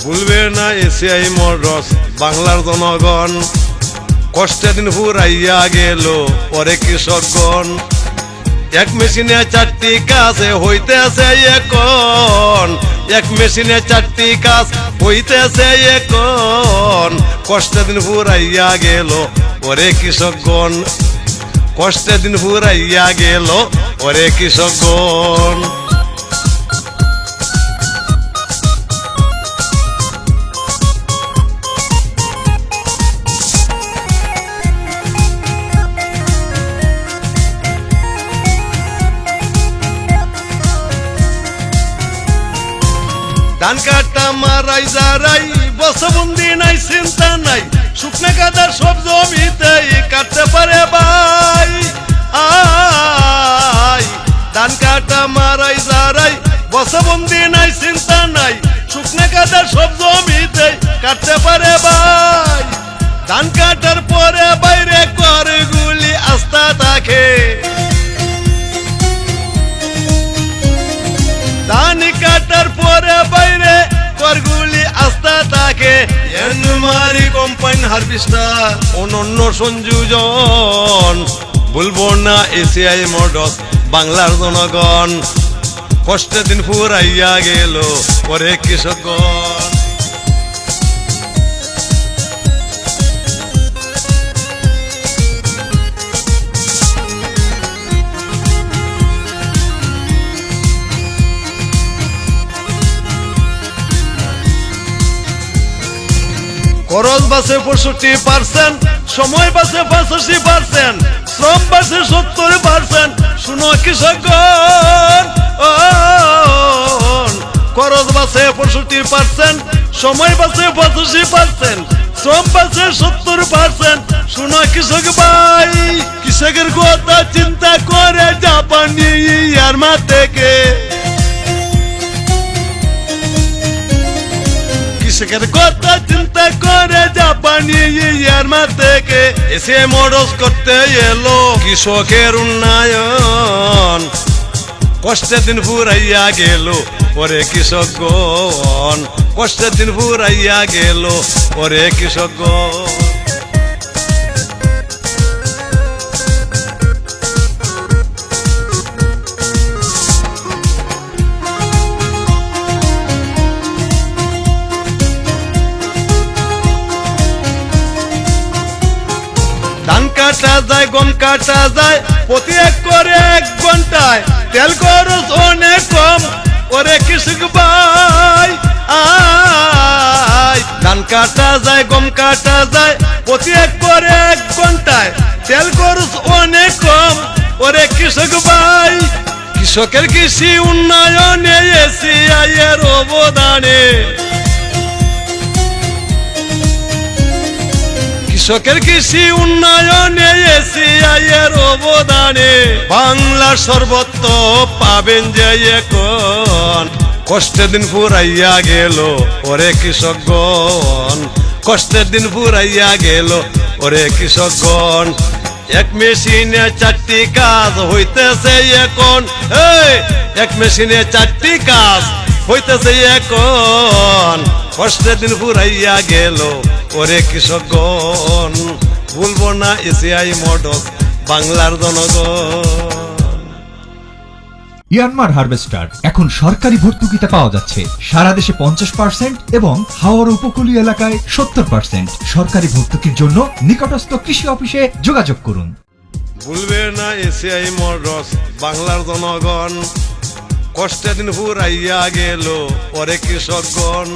ভুলবে না ACI motors বাংলার জনগণ, কষ্টের দিন ফুরাইয়া গেল পরে কৃষকগণ। এক মেশিনে 4টি কাজ হইতেছে এখন, এক মেশিনে 4টি কাজ হইতেছে এখন, কষ্টের দিন ফুরাইয়া গেল পরে কৃষকগণ, কষ্টের দিন ফুরাইয়া গেল পরে কৃষকগণ। ধান কাটা মারাই যারাই বসবন্দি নাই চিন্তা নাই, শুকনা কাদার সব জমিতে কাটতে পারে ভাই। আই ধান কাটা মারাই যারাই বসবন্দি নাই চিন্তা নাই, শুকনা কাদার সব জমিতে কাটতে পারে ভাই। ধান কাটার পরে বাইরে করগুলি আস্থা থাকে, ধান কাটার পরে বাইরে করগুলি আস্থা থাকে। এনমারি কম্বাইন হারভেস্টার অনন্য সংযোজন, বলবো না এসিআই মোটরস বাংলার জনগণ, কষ্টের দিন ফুরাইয়া গেল পরে কৃষকগণ। খরচ বাঁচে 65%, সময় বাঁচে 85%, শ্রম বাঁচে 70%। শুনো কৃষকগণ, খরচ বাঁচে 65%, সময় বাঁচে 85%, শ্রম বাঁচে 70%। শুনো কৃষক ভাই, কৃষকের কথা চিন্তা করে জাপানি ইয়ারমা থেকে, কৃষকের কথা চিন্তা করে জাপানি ইয়ারমা থেকে এসিআই মোটরস করতে এলো কৃষকের উন্নয়ন, কষ্টের দিন ফুরাইয়া গেল পরে কৃষকগণ, কষ্টের দিন ফুরাইয়া গেল পরে কৃষকগণ। ধান কাটা যায় গম কাটা যায় প্রতি একরে 1 ঘন্টায়, তেল খরচ অনেক কম ওরে কৃষক ভাই। আই ধান কাটা যায় গম কাটা যায় প্রতি একরে 1 ঘন্টায়, তেল খরচ অনেক কম ওরে কৃষক ভাই। কৃষকের কৃষি উন্নয়নে এসিআই এর অবদানে, কৃষকের কৃষি উন্নয়নে এসিআই এর অবদানে, বাংলার সর্বত্র পাবেন যে এখন, কষ্টের দিন ফুরাইয়া গেল ওরে কৃষকগণ, কষ্টের দিন ফুরাইয়া গেল ওরে কৃষকগণ। এক মেশিনে 4টি কাজ হইতেছে এখন, এক মেশিনে 4টি কাজ হইতেছে এখন, কষ্টের দিন ফুরাইয়া গেল ওরে কৃষকগণ, ভুলবো না এসিআই মোটরস বাংলার জনগণ। ইয়ানমার হারভেস্টার এখন সরকারি ভর্তুকিতে পাওয়া যাচ্ছে। সারা দেশে 50% এবং হাওর উপকূলীয় এলাকায় 70%। সরকারি ভর্তুকির জন্য নিকটস্থ কৃষি অফিসে যোগাযোগ করুন। ভুলবে না এসিআই মোটরস বাংলার জনগণ, কষ্টের দিন ফুরাইয়া গেল পরে কৃষকগণ।